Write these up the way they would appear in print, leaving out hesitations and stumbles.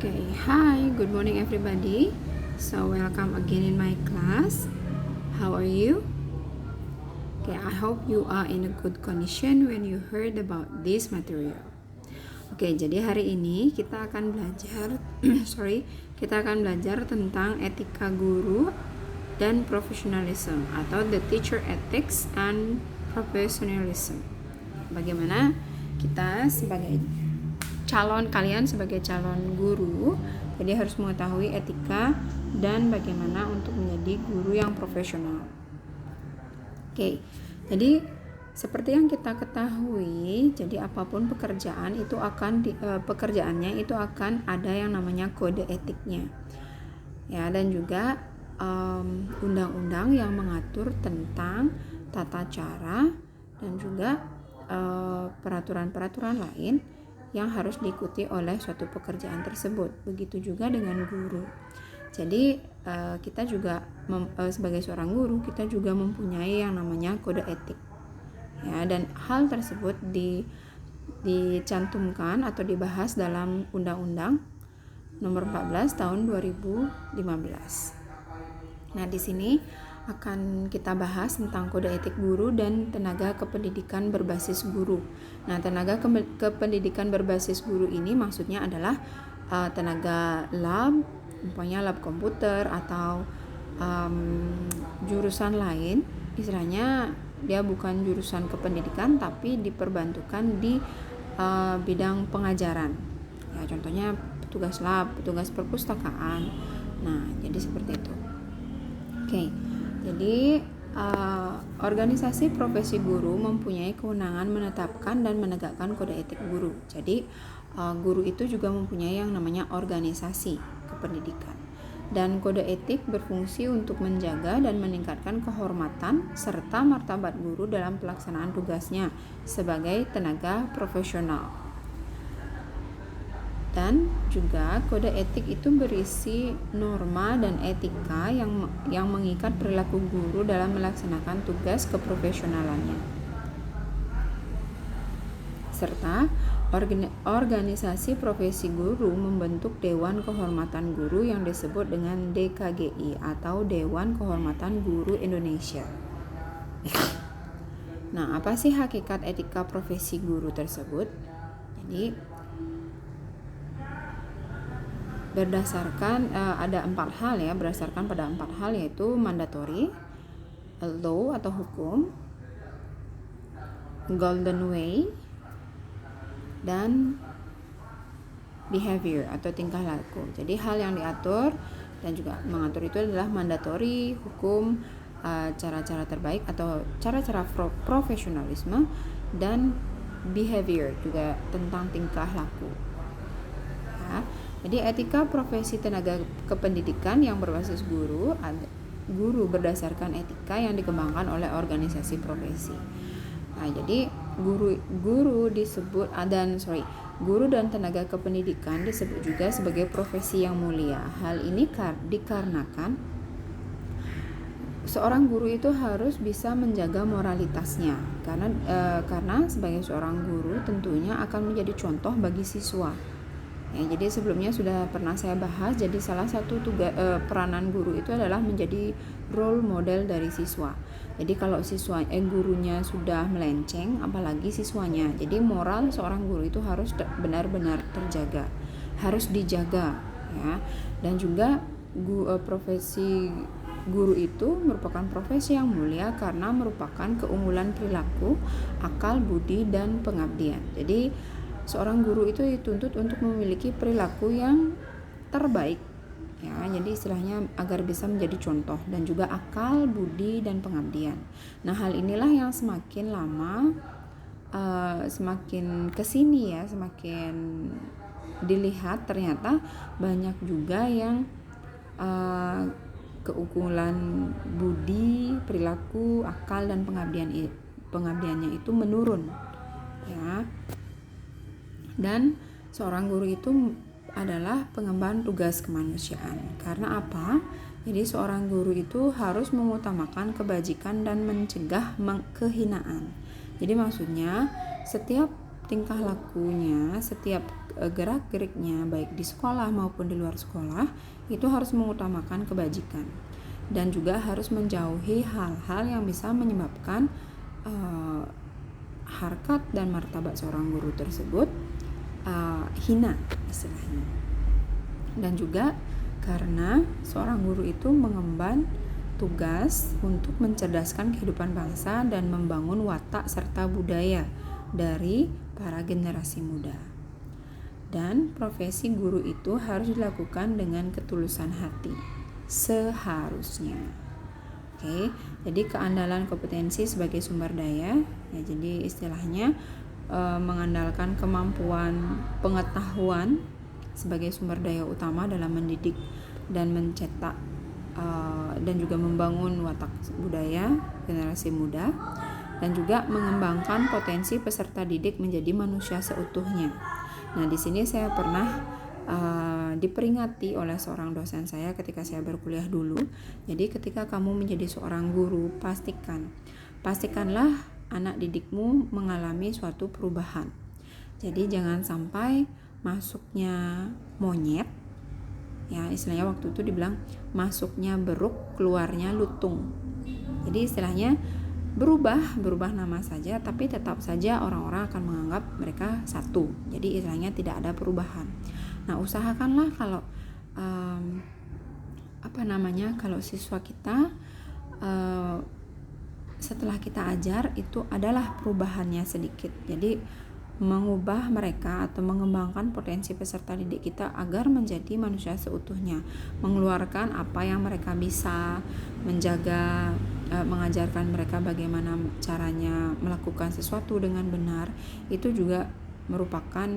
Okay, hi, good morning everybody. So welcome again in my class. How are you? Okay, I hope you are in a good condition when you heard about this material. Oke, jadi hari ini kita akan belajar kita akan belajar tentang etika guru dan professionalism atau the teacher ethics and professionalism. Bagaimana kita sebagai kalian sebagai calon guru, jadi harus mengetahui etika dan bagaimana untuk menjadi guru yang profesional. Oke, jadi seperti yang kita ketahui, jadi apapun pekerjaan itu pekerjaannya itu akan ada yang namanya kode etiknya, ya, dan juga undang-undang yang mengatur tentang tata cara dan juga peraturan-peraturan lain yang harus diikuti oleh suatu pekerjaan tersebut. Begitu juga dengan guru. Jadi kita juga sebagai seorang guru kita juga mempunyai yang namanya kode etik, ya, dan hal tersebut dicantumkan atau dibahas dalam Undang-Undang Nomor 14 Tahun 2015. Nah, di sini akan kita bahas tentang kode etik guru dan tenaga kependidikan berbasis guru. Nah, tenaga kependidikan berbasis guru ini maksudnya adalah tenaga lab, umpamanya lab komputer atau jurusan lain, istilahnya dia bukan jurusan kependidikan tapi diperbantukan di bidang pengajaran. Ya, contohnya petugas lab, petugas perpustakaan. Nah, jadi seperti itu. Oke. Jadi organisasi profesi guru mempunyai kewenangan menetapkan dan menegakkan kode etik guru. Jadi guru itu juga mempunyai yang namanya organisasi kependidikan. Dan kode etik berfungsi untuk menjaga dan meningkatkan kehormatan serta martabat guru dalam pelaksanaan tugasnya sebagai tenaga profesional. Dan juga kode etik itu berisi norma dan etika yang mengikat perilaku guru dalam melaksanakan tugas keprofesionalannya. Serta organisasi profesi guru membentuk Dewan Kehormatan Guru yang disebut dengan DKGI atau Dewan Kehormatan Guru Indonesia. Nah, apa sih hakikat etika profesi guru tersebut? Jadi berdasarkan ada 4 hal, ya, berdasarkan pada 4 hal, yaitu mandatory, law atau hukum, golden way, dan behavior atau tingkah laku. Jadi hal yang diatur dan juga mengatur itu adalah mandatory, hukum, cara-cara terbaik atau cara-cara profesionalisme, dan behavior juga tentang tingkah laku. Ya. Jadi etika profesi tenaga kependidikan yang berbasis guru berdasarkan etika yang dikembangkan oleh organisasi profesi. Nah, jadi guru dan tenaga kependidikan disebut juga sebagai profesi yang mulia. Hal ini dikarenakan seorang guru itu harus bisa menjaga moralitasnya karena sebagai seorang guru tentunya akan menjadi contoh bagi siswa. Ya, jadi sebelumnya sudah pernah saya bahas, jadi salah satu peranan guru itu adalah menjadi role model dari siswa. Jadi kalau gurunya sudah melenceng, apalagi siswanya. Jadi moral seorang guru itu harus benar-benar terjaga, harus dijaga, ya. Dan juga profesi guru itu merupakan profesi yang mulia karena merupakan keunggulan perilaku, akal, budi, dan pengabdian. Jadi seorang guru itu dituntut untuk memiliki perilaku yang terbaik, ya, jadi istilahnya agar bisa menjadi contoh, dan juga akal, budi, dan pengabdian. Nah, hal inilah yang semakin lama semakin kesini, ya, semakin dilihat ternyata banyak juga yang keunggulan budi, perilaku, akal, dan pengabdiannya itu menurun, ya. Dan seorang guru itu adalah pengemban tugas kemanusiaan. Karena apa? Jadi seorang guru itu harus mengutamakan kebajikan dan mencegah kehinaan. Jadi maksudnya setiap tingkah lakunya, setiap gerak-geriknya baik di sekolah maupun di luar sekolah itu harus mengutamakan kebajikan dan juga harus menjauhi hal-hal yang bisa menyebabkan harkat dan martabat seorang guru tersebut hina istilahnya. Dan juga karena seorang guru itu mengemban tugas untuk mencerdaskan kehidupan bangsa dan membangun watak serta budaya dari para generasi muda. Dan profesi guru itu harus dilakukan dengan ketulusan hati seharusnya. Oke, jadi keandalan kompetensi sebagai sumber daya, ya jadi istilahnya mengandalkan kemampuan pengetahuan sebagai sumber daya utama dalam mendidik dan mencetak dan juga membangun watak budaya generasi muda, dan juga mengembangkan potensi peserta didik menjadi manusia seutuhnya. Nah, di sini saya pernah diperingati oleh seorang dosen saya ketika saya berkuliah dulu. Jadi ketika kamu menjadi seorang guru, pastikanlah anak didikmu mengalami suatu perubahan. Jadi jangan sampai masuknya monyet, ya istilahnya waktu itu dibilang masuknya beruk, keluarnya lutung. Jadi istilahnya berubah nama saja, tapi tetap saja orang-orang akan menganggap mereka satu. Jadi istilahnya tidak ada perubahan. Nah, usahakanlah kalau kalau siswa kita setelah kita ajar itu adalah perubahannya sedikit. Jadi mengubah mereka atau mengembangkan potensi peserta didik kita agar menjadi manusia seutuhnya, mengeluarkan apa yang mereka bisa, mengajarkan mereka bagaimana caranya melakukan sesuatu dengan benar. Itu juga merupakan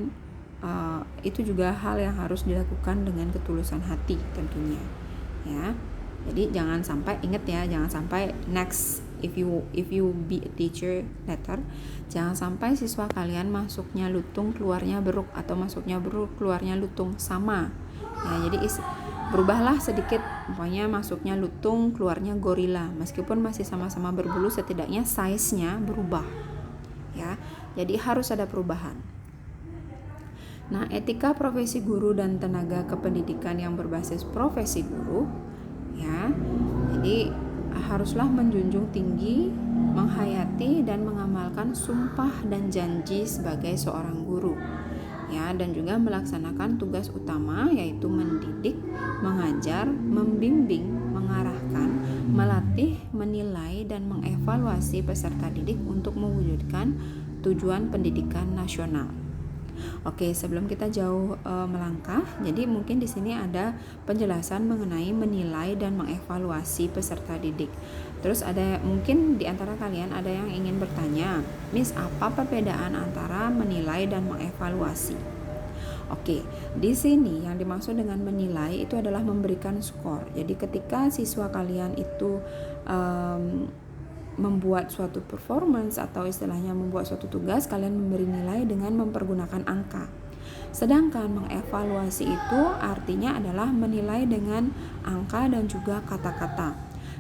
itu juga hal yang harus dilakukan dengan ketulusan hati tentunya, ya. Jadi jangan sampai, ingat ya, jangan sampai next if you be a teacher later, jangan sampai siswa kalian masuknya lutung keluarnya beruk, atau masuknya beruk keluarnya lutung, sama ya. Jadi berubahlah sedikit, pokoknya masuknya lutung keluarnya gorila, meskipun masih sama-sama berbulu, setidaknya size-nya berubah ya. Jadi harus ada perubahan. Nah, etika profesi guru dan tenaga kependidikan yang berbasis profesi guru, ya, jadi haruslah menjunjung tinggi, menghayati dan mengamalkan sumpah dan janji sebagai seorang guru, ya, dan juga melaksanakan tugas utama yaitu mendidik, mengajar, membimbing, mengarahkan, melatih, menilai dan mengevaluasi peserta didik untuk mewujudkan tujuan pendidikan nasional. Oke, sebelum kita jauh melangkah, jadi mungkin di sini ada penjelasan mengenai menilai dan mengevaluasi peserta didik. Terus ada mungkin di antara kalian ada yang ingin bertanya, Miss, apa perbedaan antara menilai dan mengevaluasi? Oke, di sini yang dimaksud dengan menilai itu adalah memberikan skor. Jadi ketika siswa kalian itu membuat suatu performance atau istilahnya membuat suatu tugas, kalian memberi nilai dengan mempergunakan angka. Sedangkan mengevaluasi itu artinya adalah menilai dengan angka dan juga kata-kata.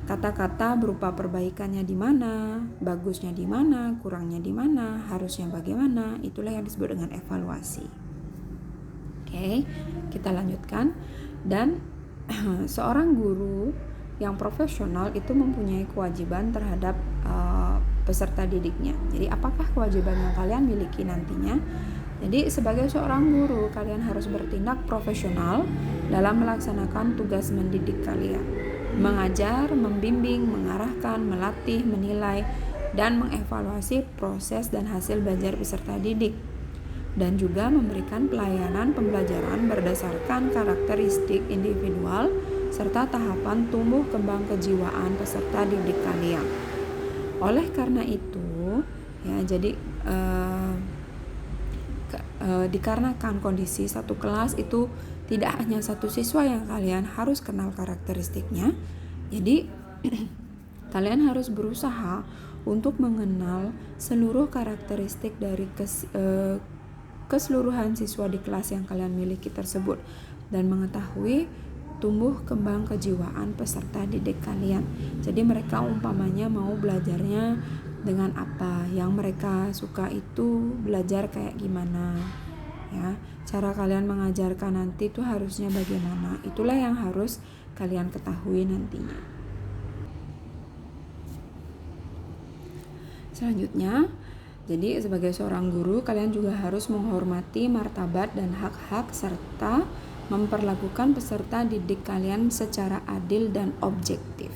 Kata-kata berupa perbaikannya di mana, bagusnya di mana, kurangnya di mana, harusnya bagaimana, itulah yang disebut dengan evaluasi. Oke, kita lanjutkan. Dan seorang guru yang profesional itu mempunyai kewajiban terhadap peserta didiknya. Jadi apakah kewajiban yang kalian miliki nantinya? Jadi sebagai seorang guru, kalian harus bertindak profesional dalam melaksanakan tugas mendidik kalian. Mengajar, membimbing, mengarahkan, melatih, menilai, dan mengevaluasi proses dan hasil belajar peserta didik. Dan juga memberikan pelayanan pembelajaran berdasarkan karakteristik individual serta tahapan tumbuh kembang kejiwaan peserta didik kalian. Oleh karena itu, ya, jadi dikarenakan kondisi satu kelas itu tidak hanya satu siswa yang kalian harus kenal karakteristiknya, jadi kalian harus berusaha untuk mengenal seluruh karakteristik dari keseluruhan siswa di kelas yang kalian miliki tersebut dan mengetahui tumbuh kembang kejiwaan peserta didik kalian. Jadi mereka umpamanya mau belajarnya dengan apa, yang mereka suka itu belajar kayak gimana, ya. Cara kalian mengajarkan nanti itu harusnya bagaimana, itulah yang harus kalian ketahui nantinya. Selanjutnya, jadi sebagai seorang guru, kalian juga harus menghormati martabat dan hak-hak serta memperlakukan peserta didik kalian secara adil dan objektif.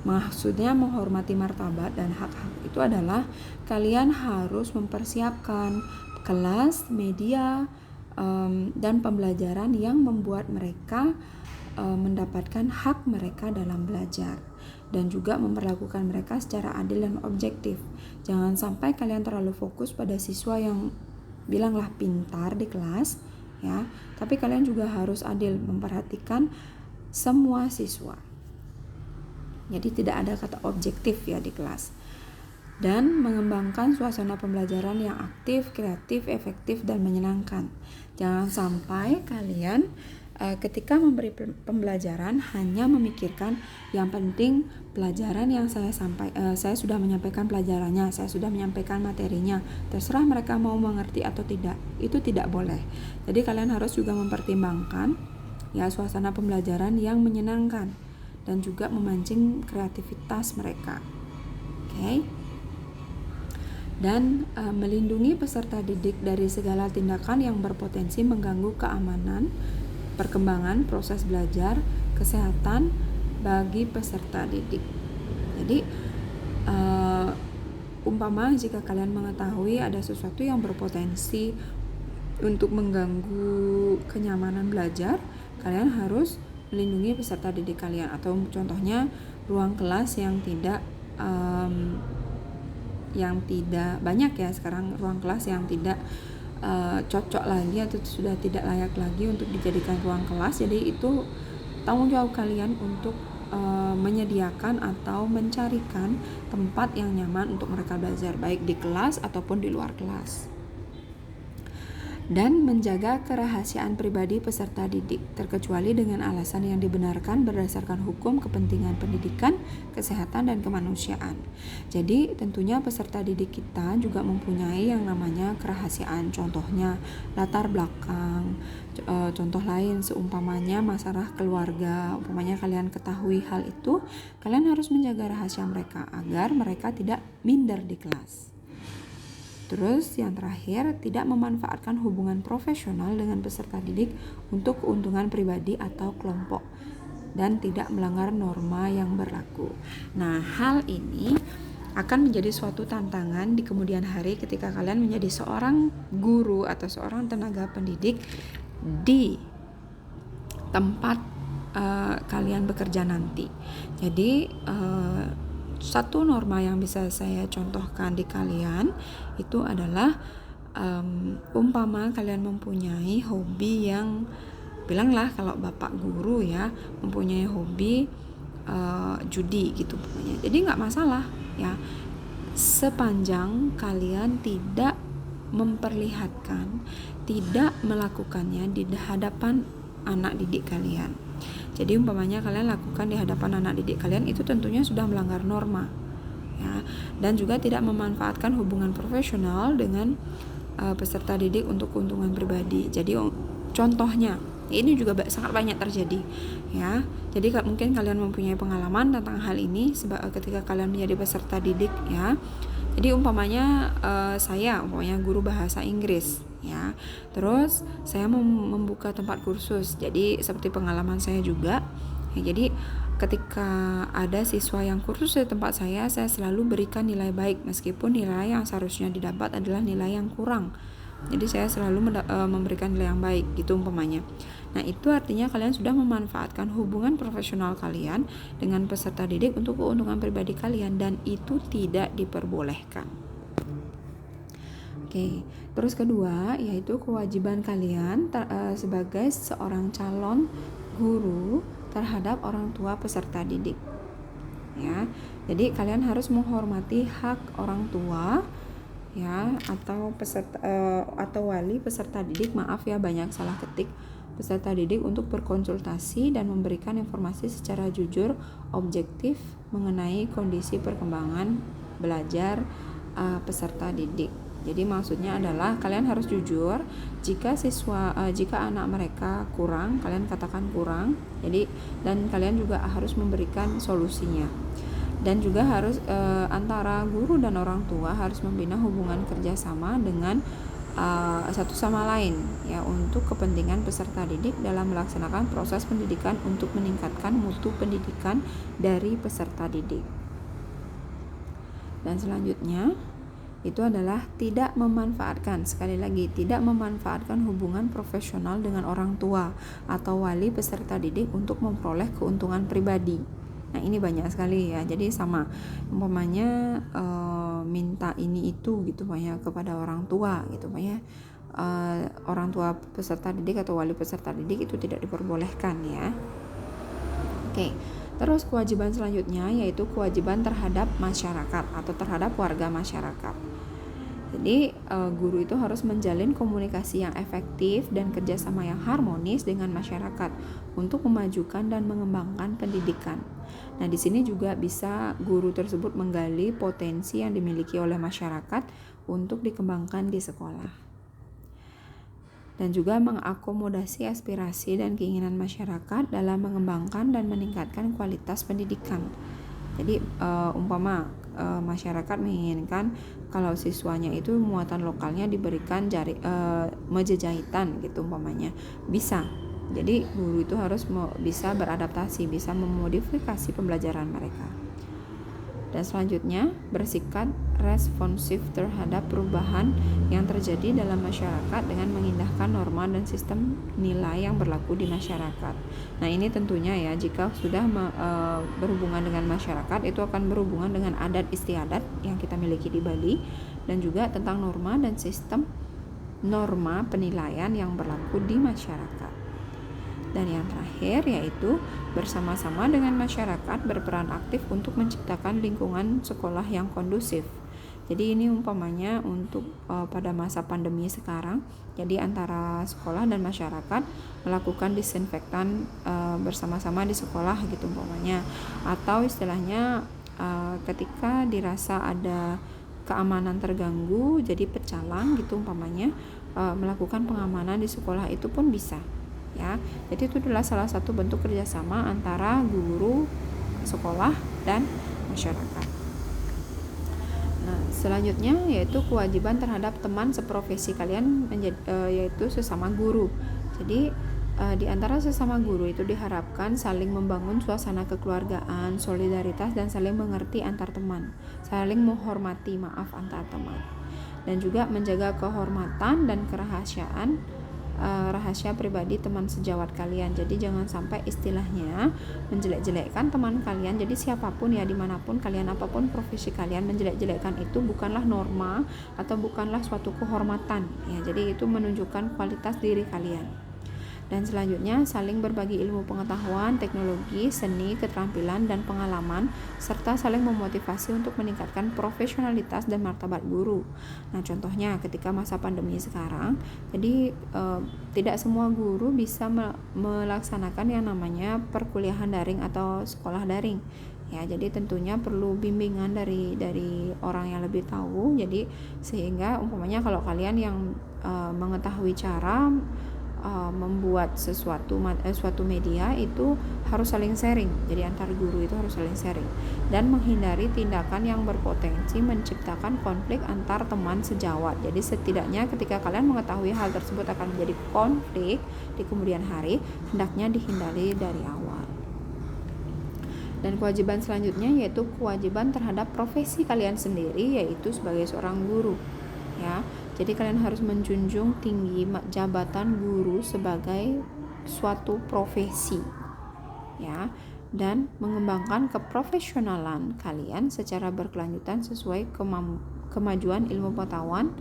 Maksudnya menghormati martabat dan hak-hak itu adalah kalian harus mempersiapkan kelas, media, dan pembelajaran yang membuat mereka mendapatkan hak mereka dalam belajar, dan juga memperlakukan mereka secara adil dan objektif. Jangan sampai kalian terlalu fokus pada siswa yang bilanglah pintar di kelas, ya, tapi kalian juga harus adil memperhatikan semua siswa. Jadi tidak ada kata objektif ya di kelas. Dan mengembangkan suasana pembelajaran yang aktif, kreatif, efektif, dan menyenangkan. Jangan sampai kalian ketika memberi pembelajaran hanya memikirkan yang penting pelajaran yang saya sudah menyampaikan pelajarannya, saya sudah menyampaikan materinya, terserah mereka mau mengerti atau tidak. Itu tidak boleh. Jadi kalian harus juga mempertimbangkan ya suasana pembelajaran yang menyenangkan dan juga memancing kreativitas mereka. Oke. Dan melindungi peserta didik dari segala tindakan yang berpotensi mengganggu keamanan, perkembangan proses belajar, kesehatan bagi peserta didik. Jadi umpama jika kalian mengetahui ada sesuatu yang berpotensi untuk mengganggu kenyamanan belajar, kalian harus melindungi peserta didik kalian. Atau contohnya ruang kelas yang tidak banyak ya sekarang, ruang kelas yang tidak cocok lagi atau sudah tidak layak lagi untuk dijadikan ruang kelas. Jadi itu tanggung jawab kalian untuk menyediakan atau mencarikan tempat yang nyaman untuk mereka belajar, baik di kelas ataupun di luar kelas. Dan menjaga kerahasiaan pribadi peserta didik, terkecuali dengan alasan yang dibenarkan berdasarkan hukum kepentingan pendidikan, kesehatan, dan kemanusiaan. Jadi tentunya peserta didik kita juga mempunyai yang namanya kerahasiaan, contohnya latar belakang, contoh lain seumpamanya masalah keluarga. Umpamanya kalian ketahui hal itu, kalian harus menjaga rahasia mereka agar mereka tidak minder di kelas. Terus yang terakhir, tidak memanfaatkan hubungan profesional dengan peserta didik untuk keuntungan pribadi atau kelompok, dan tidak melanggar norma yang berlaku. Nah, hal ini akan menjadi suatu tantangan di kemudian hari ketika kalian menjadi seorang guru atau seorang tenaga pendidik di tempat kalian bekerja nanti. Jadi satu norma yang bisa saya contohkan di kalian itu adalah umpama kalian mempunyai hobi yang, bilanglah kalau bapak guru ya, mempunyai hobi judi gitu pokoknya. Jadi nggak masalah ya, sepanjang kalian tidak memperlihatkan, tidak melakukannya di hadapan anak didik kalian. Jadi umpamanya kalian lakukan di hadapan anak didik kalian, itu tentunya sudah melanggar norma ya. Dan juga tidak memanfaatkan hubungan profesional dengan peserta didik untuk keuntungan pribadi. Jadi contohnya ini juga sangat banyak terjadi ya. Jadi mungkin kalian mempunyai pengalaman tentang hal ini ketika kalian menjadi peserta didik ya. Jadi umpamanya saya guru bahasa Inggris ya. Terus saya membuka tempat kursus. Jadi seperti pengalaman saya juga ya, jadi ketika ada siswa yang kursus di tempat saya selalu berikan nilai baik meskipun nilai yang seharusnya didapat adalah nilai yang kurang. Jadi saya selalu memberikan nilai yang baik gitu umpamanya. Nah, itu artinya kalian sudah memanfaatkan hubungan profesional kalian dengan peserta didik untuk keuntungan pribadi kalian, dan itu tidak diperbolehkan. Oke, terus kedua yaitu kewajiban kalian sebagai seorang calon guru terhadap orang tua peserta didik. Ya, jadi kalian harus menghormati hak orang tua ya, atau peserta atau wali peserta didik, maaf ya banyak salah ketik, peserta didik untuk berkonsultasi dan memberikan informasi secara jujur, objektif mengenai kondisi perkembangan belajar peserta didik. Jadi maksudnya adalah kalian harus jujur jika anak mereka kurang, kalian katakan kurang. Jadi dan kalian juga harus memberikan solusinya. Dan juga harus antara guru dan orang tua harus membina hubungan kerjasama dengan satu sama lain ya, untuk kepentingan peserta didik dalam melaksanakan proses pendidikan untuk meningkatkan mutu pendidikan dari peserta didik. Dan selanjutnya itu adalah tidak memanfaatkan, sekali lagi tidak memanfaatkan hubungan profesional dengan orang tua atau wali peserta didik untuk memperoleh keuntungan pribadi. Nah ini banyak sekali ya, jadi sama umpamanya minta ini itu gitu ya kepada orang tua gitu ya, orang tua peserta didik atau wali peserta didik itu tidak diperbolehkan ya. Oke. Terus kewajiban selanjutnya yaitu kewajiban terhadap masyarakat atau terhadap warga masyarakat. Jadi guru itu harus menjalin komunikasi yang efektif dan kerjasama yang harmonis dengan masyarakat untuk memajukan dan mengembangkan pendidikan. Nah di sini juga bisa guru tersebut menggali potensi yang dimiliki oleh masyarakat untuk dikembangkan di sekolah. Dan juga mengakomodasi aspirasi dan keinginan masyarakat dalam mengembangkan dan meningkatkan kualitas pendidikan. Jadi umpama masyarakat menginginkan kalau siswanya itu muatan lokalnya diberikan meja jahitan gitu umpamanya, bisa. Jadi guru itu harus bisa beradaptasi, bisa memodifikasi pembelajaran mereka. Dan selanjutnya bersikap responsif terhadap perubahan yang terjadi dalam masyarakat dengan mengindahkan norma dan sistem nilai yang berlaku di masyarakat. Nah ini tentunya ya, jika sudah berhubungan dengan masyarakat itu akan berhubungan dengan adat istiadat yang kita miliki di Bali, dan juga tentang norma dan sistem norma penilaian yang berlaku di masyarakat. Dan yang terakhir yaitu bersama-sama dengan masyarakat berperan aktif untuk menciptakan lingkungan sekolah yang kondusif. Jadi ini umpamanya untuk pada masa pandemi sekarang, jadi antara sekolah dan masyarakat melakukan disinfektan bersama-sama di sekolah gitu umpamanya, atau istilahnya ketika dirasa ada keamanan terganggu jadi pecalang gitu umpamanya, melakukan pengamanan di sekolah itu pun bisa. Ya, jadi itu adalah salah satu bentuk kerjasama antara guru, sekolah, dan masyarakat. Nah, selanjutnya yaitu kewajiban terhadap teman seprofesi kalian yaitu sesama guru. Jadi di antara sesama guru itu diharapkan saling membangun suasana kekeluargaan, solidaritas, dan saling mengerti antar teman, saling menghormati antar teman, dan juga menjaga kehormatan dan kerahasiaan rahasia pribadi teman sejawat kalian. Jadi jangan sampai istilahnya menjelek-jelekkan teman kalian. Jadi siapapun ya, dimanapun kalian, apapun profesi kalian, menjelek-jelekkan itu bukanlah norma atau bukanlah suatu kehormatan ya. Jadi itu menunjukkan kualitas diri kalian. Dan selanjutnya saling berbagi ilmu pengetahuan, teknologi, seni, keterampilan, dan pengalaman, serta saling memotivasi untuk meningkatkan profesionalitas dan martabat guru. Nah contohnya ketika masa pandemi sekarang, jadi tidak semua guru bisa melaksanakan yang namanya perkuliahan daring atau sekolah daring ya. Jadi tentunya perlu bimbingan dari orang yang lebih tahu. Jadi sehingga umpamanya kalau kalian yang mengetahui cara membuat suatu media itu harus saling sharing. Jadi antar guru itu harus saling sharing dan menghindari tindakan yang berpotensi menciptakan konflik antar teman sejawat. Jadi setidaknya ketika kalian mengetahui hal tersebut akan menjadi konflik di kemudian hari, hendaknya dihindari dari awal. Dan kewajiban selanjutnya yaitu kewajiban terhadap profesi kalian sendiri, yaitu sebagai seorang guru ya. Jadi kalian harus menjunjung tinggi jabatan guru sebagai suatu profesi ya, dan mengembangkan keprofesionalan kalian secara berkelanjutan sesuai kemajuan ilmu pengetahuan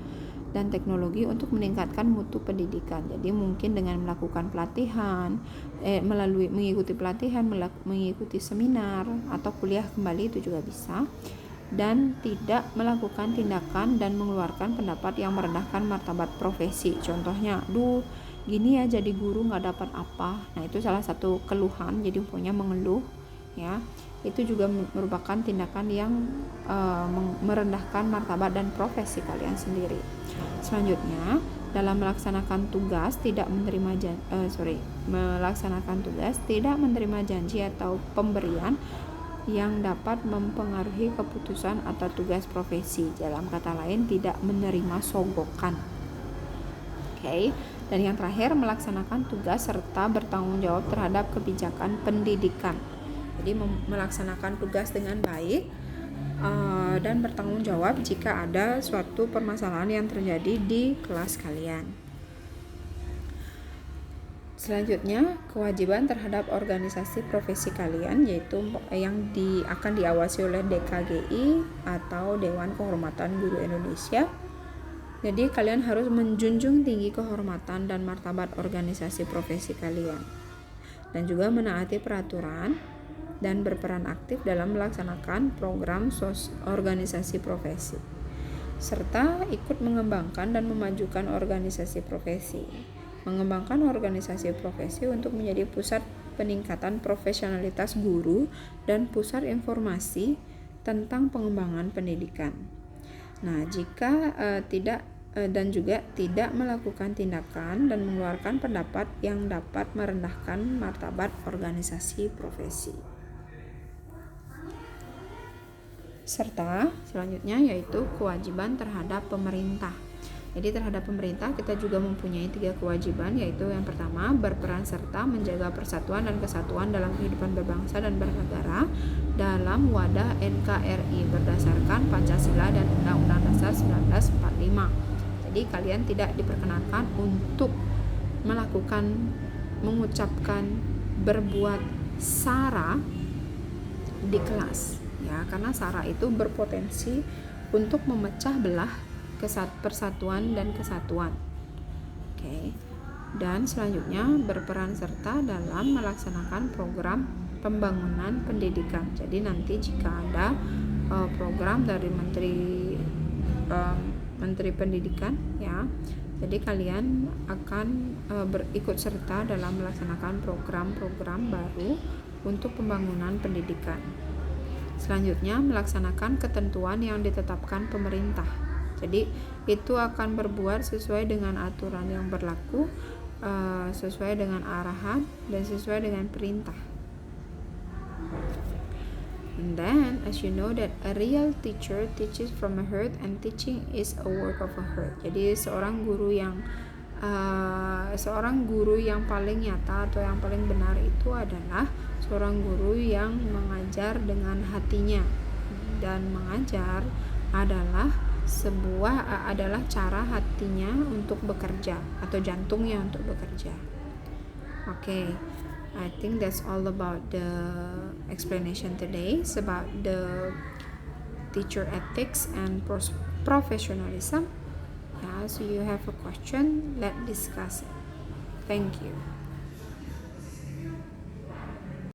dan teknologi untuk meningkatkan mutu pendidikan. Jadi mungkin dengan melakukan pelatihan, melalui mengikuti pelatihan, mengikuti seminar atau kuliah kembali itu juga bisa. Dan tidak melakukan tindakan dan mengeluarkan pendapat yang merendahkan martabat profesi. Contohnya, gini ya jadi guru nggak dapat apa. Nah itu salah satu keluhan. Jadi punya mengeluh ya. itu juga merupakan tindakan yang merendahkan martabat dan profesi kalian sendiri. Selanjutnya, dalam melaksanakan tugas tidak menerima janji atau pemberian yang dapat mempengaruhi keputusan atau tugas profesi. Dalam kata lain, tidak menerima sogokan. Oke. Dan yang terakhir, melaksanakan tugas serta bertanggung jawab terhadap kebijakan pendidikan. Jadi melaksanakan tugas dengan baik dan bertanggung jawab jika ada suatu permasalahan yang terjadi di kelas kalian. Selanjutnya, kewajiban terhadap organisasi profesi kalian, yaitu yang akan diawasi oleh DKGI atau Dewan Kehormatan Guru Indonesia. Jadi kalian harus menjunjung tinggi kehormatan dan martabat organisasi profesi kalian, dan juga menaati peraturan dan berperan aktif dalam melaksanakan program organisasi profesi, serta ikut mengembangkan dan memajukan organisasi profesi. Mengembangkan organisasi profesi untuk menjadi pusat peningkatan profesionalitas guru dan pusat informasi tentang pengembangan pendidikan. Nah, jika tidak melakukan tindakan dan mengeluarkan pendapat yang dapat merendahkan martabat organisasi profesi. Serta selanjutnya yaitu kewajiban terhadap pemerintah. Jadi terhadap pemerintah kita juga mempunyai 3 kewajiban, yaitu yang pertama, berperan serta menjaga persatuan dan kesatuan dalam kehidupan berbangsa dan bernegara dalam wadah NKRI berdasarkan Pancasila dan Undang-Undang Dasar 1945. Jadi kalian tidak diperkenankan untuk mengucapkan, berbuat sara di kelas, ya, karena sara itu berpotensi untuk memecah belah persatuan dan kesatuan. Oke. Dan selanjutnya berperan serta dalam melaksanakan program pembangunan pendidikan. Jadi nanti jika ada program dari Menteri Pendidikan, ya, jadi kalian akan berikut serta dalam melaksanakan program-program baru untuk pembangunan pendidikan. Selanjutnya melaksanakan ketentuan yang ditetapkan pemerintah. Jadi itu akan berbuat sesuai dengan aturan yang berlaku, sesuai dengan arahan dan sesuai dengan perintah. And then, as you know that a real teacher teaches from a heart, and teaching is a work of a heart. Jadi seorang guru yang paling nyata atau yang paling benar itu adalah seorang guru yang mengajar dengan hatinya, dan mengajar adalah cara hatinya untuk bekerja atau jantungnya untuk bekerja. Okay, I think that's all about the explanation today. It's about the teacher ethics and professionalism. Yeah, so you have a question, let's discuss it. Thank you.